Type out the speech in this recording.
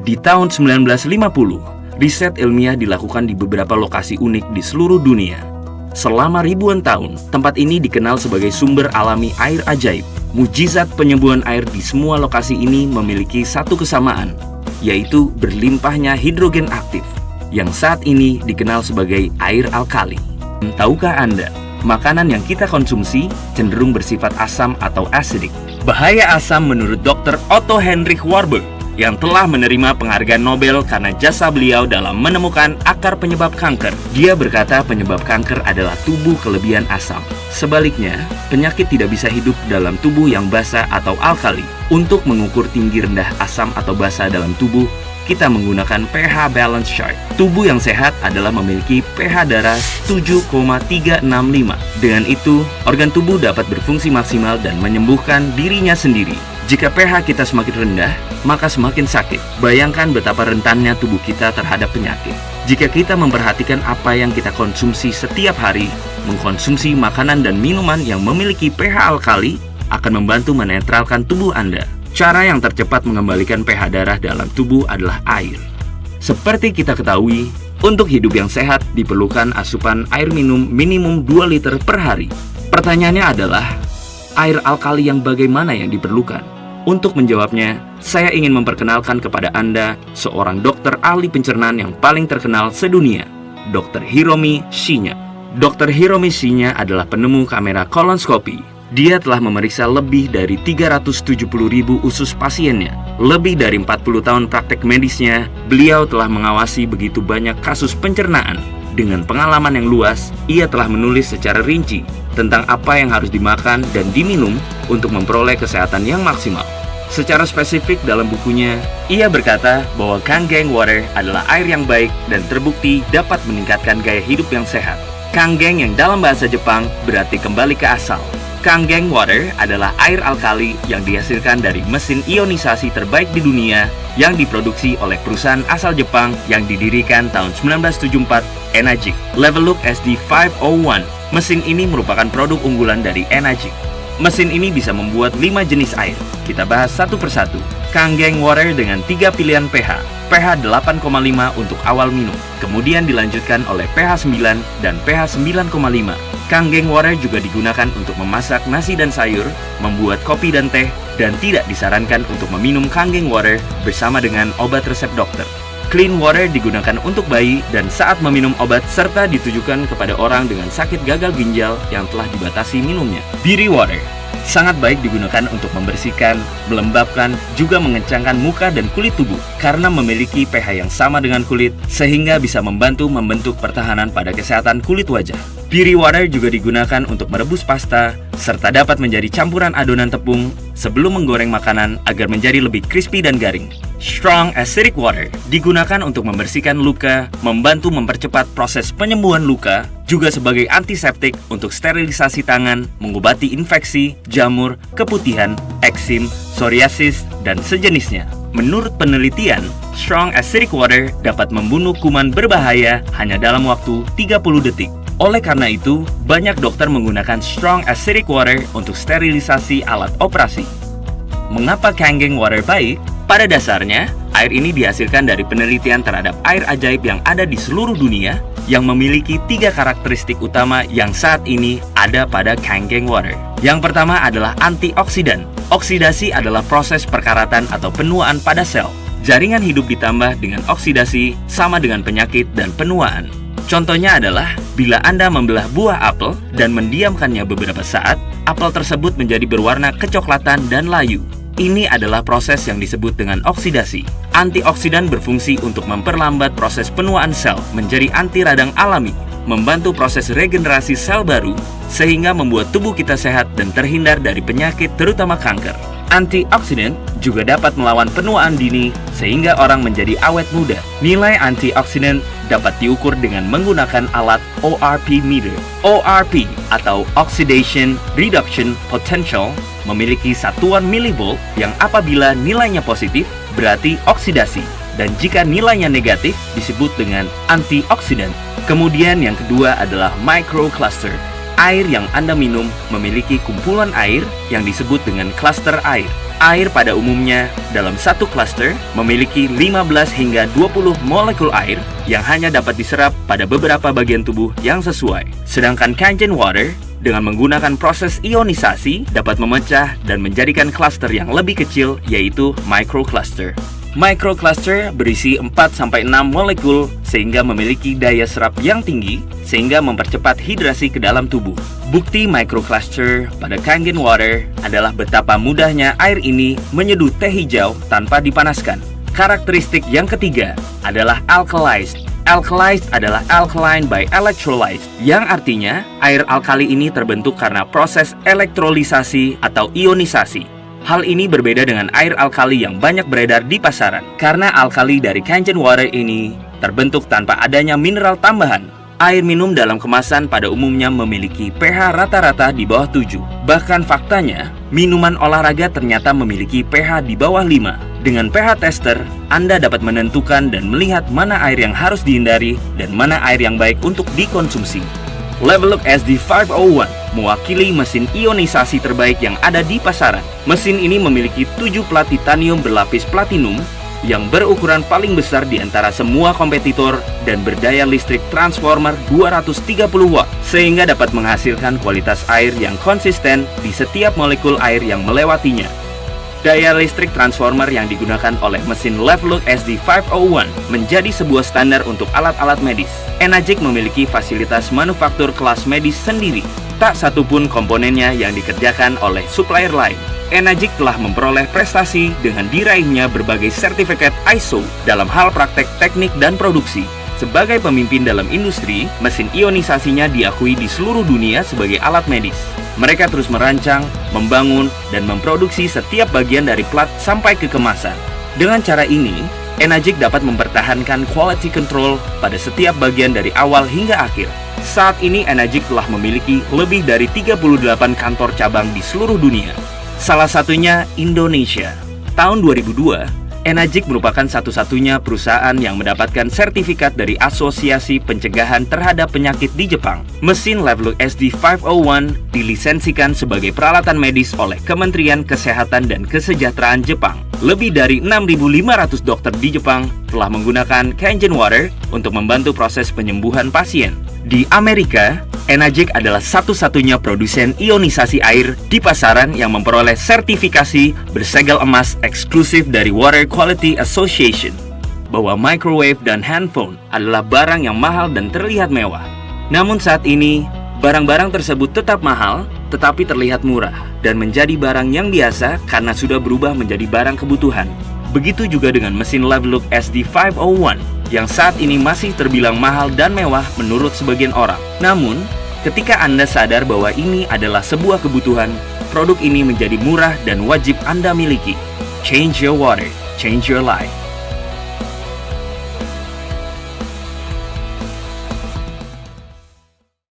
Di tahun 1950, riset ilmiah dilakukan di beberapa lokasi unik di seluruh dunia. Selama ribuan tahun, tempat ini dikenal sebagai sumber alami air ajaib. Mujizat penyembuhan air di semua lokasi ini memiliki satu kesamaan, yaitu berlimpahnya hidrogen aktif, yang saat ini dikenal sebagai air alkali. Tahukah Anda, makanan yang kita konsumsi cenderung bersifat asam atau acidic. Bahaya asam menurut Dr. Otto Heinrich Warburg, yang telah menerima penghargaan Nobel karena jasa beliau dalam menemukan akar penyebab kanker. Dia berkata penyebab kanker adalah tubuh kelebihan asam. Sebaliknya, penyakit tidak bisa hidup dalam tubuh yang basa atau alkali. Untuk mengukur tinggi rendah asam atau basa dalam tubuh, kita menggunakan pH balance chart. Tubuh yang sehat adalah memiliki pH darah 7,365. Dengan itu, organ tubuh dapat berfungsi maksimal dan menyembuhkan dirinya sendiri. Jika pH kita semakin rendah, maka semakin sakit. Bayangkan betapa rentannya tubuh kita terhadap penyakit. Jika kita memperhatikan apa yang kita konsumsi setiap hari, mengkonsumsi makanan dan minuman yang memiliki pH alkali akan membantu menetralkan tubuh Anda. Cara yang tercepat mengembalikan pH darah dalam tubuh adalah air. Seperti kita ketahui, untuk hidup yang sehat diperlukan asupan air minum minimum 2 liter per hari. Pertanyaannya adalah, air alkali yang bagaimana yang diperlukan? Untuk menjawabnya, saya ingin memperkenalkan kepada Anda seorang dokter ahli pencernaan yang paling terkenal sedunia, Dr. Hiromi Shinya. Dr. Hiromi Shinya adalah penemu kamera kolonskopi. Dia telah memeriksa lebih dari 370.000 usus pasiennya. Lebih dari 40 tahun praktek medisnya, beliau telah mengawasi begitu banyak kasus pencernaan. Dengan pengalaman yang luas, ia telah menulis secara rinci tentang apa yang harus dimakan dan diminum untuk memperoleh kesehatan yang maksimal. Secara spesifik dalam bukunya, ia berkata bahwa Kangen Water adalah air yang baik dan terbukti dapat meningkatkan gaya hidup yang sehat. Kangen yang dalam bahasa Jepang berarti kembali ke asal. Kangen Water adalah air alkali yang dihasilkan dari mesin ionisasi terbaik di dunia yang diproduksi oleh perusahaan asal Jepang yang didirikan tahun 1974, Enagic. Leveluk SD501. Mesin ini merupakan produk unggulan dari Enagic. Mesin ini bisa membuat 5 jenis air. Kita bahas satu persatu. Kangen Water dengan 3 pilihan pH. pH 8,5 untuk awal minum, kemudian dilanjutkan oleh pH 9 dan pH 9,5. Kangen Water juga digunakan untuk memasak nasi dan sayur, membuat kopi dan teh, dan tidak disarankan untuk meminum Kangen Water bersama dengan obat resep dokter. Clean Water digunakan untuk bayi dan saat meminum obat serta ditujukan kepada orang dengan sakit gagal ginjal yang telah dibatasi minumnya. Beauty Water sangat baik digunakan untuk membersihkan, melembabkan, juga mengencangkan muka dan kulit tubuh karena memiliki pH yang sama dengan kulit sehingga bisa membantu membentuk pertahanan pada kesehatan kulit wajah. Beauty Water juga digunakan untuk merebus pasta serta dapat menjadi campuran adonan tepung sebelum menggoreng makanan agar menjadi lebih crispy dan garing. Strong Acidic Water digunakan untuk membersihkan luka, membantu mempercepat proses penyembuhan luka, juga sebagai antiseptik untuk sterilisasi tangan, mengobati infeksi, jamur, keputihan, eksim, psoriasis, dan sejenisnya. Menurut penelitian, Strong Acidic Water dapat membunuh kuman berbahaya hanya dalam waktu 30 detik. Oleh karena itu, banyak dokter menggunakan Strong Acidic Water untuk sterilisasi alat operasi. Mengapa Kangen Water baik? Pada dasarnya, air ini dihasilkan dari penelitian terhadap air ajaib yang ada di seluruh dunia yang memiliki 3 karakteristik utama yang saat ini ada pada Kangen Water. Yang pertama adalah antioksidan. Oksidasi adalah proses perkaratan atau penuaan pada sel. Jaringan hidup ditambah dengan oksidasi sama dengan penyakit dan penuaan. Contohnya adalah bila Anda membelah buah apel dan mendiamkannya beberapa saat, apel tersebut menjadi berwarna kecoklatan dan layu. Ini adalah proses yang disebut dengan oksidasi. Antioksidan berfungsi untuk memperlambat proses penuaan sel menjadi anti radang alami, membantu proses regenerasi sel baru, sehingga membuat tubuh kita sehat dan terhindar dari penyakit terutama kanker. Antioksidan juga dapat melawan penuaan dini sehingga orang menjadi awet muda. Nilai antioksidan dapat diukur dengan menggunakan alat ORP meter. ORP atau Oxidation Reduction Potential memiliki satuan milivolt yang apabila nilainya positif berarti oksidasi dan jika nilainya negatif disebut dengan antioksidan. Kemudian yang kedua adalah microcluster. Air yang Anda minum memiliki kumpulan air yang disebut dengan klaster air. Air pada umumnya dalam satu klaster memiliki 15 hingga 20 molekul air yang hanya dapat diserap pada beberapa bagian tubuh yang sesuai. Sedangkan Kangen water dengan menggunakan proses ionisasi dapat memecah dan menjadikan klaster yang lebih kecil, yaitu microcluster. Microcluster berisi 4-6 molekul sehingga memiliki daya serap yang tinggi sehingga mempercepat hidrasi ke dalam tubuh. Bukti microcluster pada Kangen water adalah betapa mudahnya air ini menyeduh teh hijau tanpa dipanaskan. Karakteristik yang ketiga adalah alkalized. Alkalized adalah alkaline by electrolyte, yang artinya air alkali ini terbentuk karena proses elektrolisasi atau ionisasi. Hal ini berbeda dengan air alkali yang banyak beredar di pasaran, karena alkali dari Kangen water ini terbentuk tanpa adanya mineral tambahan. Air minum dalam kemasan pada umumnya memiliki pH rata-rata di bawah 7. Bahkan faktanya, minuman olahraga ternyata memiliki pH di bawah 5. Dengan pH tester, Anda dapat menentukan dan melihat mana air yang harus dihindari dan mana air yang baik untuk dikonsumsi. Levelook SD501 mewakili mesin ionisasi terbaik yang ada di pasaran. Mesin ini memiliki 7 plat titanium berlapis platinum yang berukuran paling besar di antara semua kompetitor dan berdaya listrik transformer 230 watt sehingga dapat menghasilkan kualitas air yang konsisten di setiap molekul air yang melewatinya. Daya listrik transformer yang digunakan oleh mesin Levelook SD501 menjadi sebuah standar untuk alat-alat medis. Enagic memiliki fasilitas manufaktur kelas medis sendiri. Tak satupun komponennya yang dikerjakan oleh supplier lain. Enagic telah memperoleh prestasi dengan diraihnya berbagai sertifikat ISO dalam hal praktek teknik dan produksi. Sebagai pemimpin dalam industri, mesin ionisasinya diakui di seluruh dunia sebagai alat medis. Mereka terus merancang, membangun, dan memproduksi setiap bagian dari plat sampai ke kemasan. Dengan cara ini, Enagic dapat mempertahankan quality control pada setiap bagian dari awal hingga akhir. Saat ini Enagic telah memiliki lebih dari 38 kantor cabang di seluruh dunia. Salah satunya Indonesia. Tahun 2002, Enagic merupakan satu-satunya perusahaan yang mendapatkan sertifikat dari Asosiasi Pencegahan Terhadap Penyakit di Jepang. Mesin Levelook SD501 dilisensikan sebagai peralatan medis oleh Kementerian Kesehatan dan Kesejahteraan Jepang. Lebih dari 6.500 dokter di Jepang telah menggunakan Kangen water untuk membantu proses penyembuhan pasien. Di Amerika, Enagic adalah satu-satunya produsen ionisasi air di pasaran yang memperoleh sertifikasi bersegel emas eksklusif dari Water Quality Association. Bahwa microwave dan handphone adalah barang yang mahal dan terlihat mewah. Namun saat ini, barang-barang tersebut tetap mahal, tetapi terlihat murah dan menjadi barang yang biasa karena sudah berubah menjadi barang kebutuhan. Begitu juga dengan mesin Levelook SD501 yang saat ini masih terbilang mahal dan mewah menurut sebagian orang. Namun, ketika Anda sadar bahwa ini adalah sebuah kebutuhan, produk ini menjadi murah dan wajib Anda miliki. Change your water, change your life.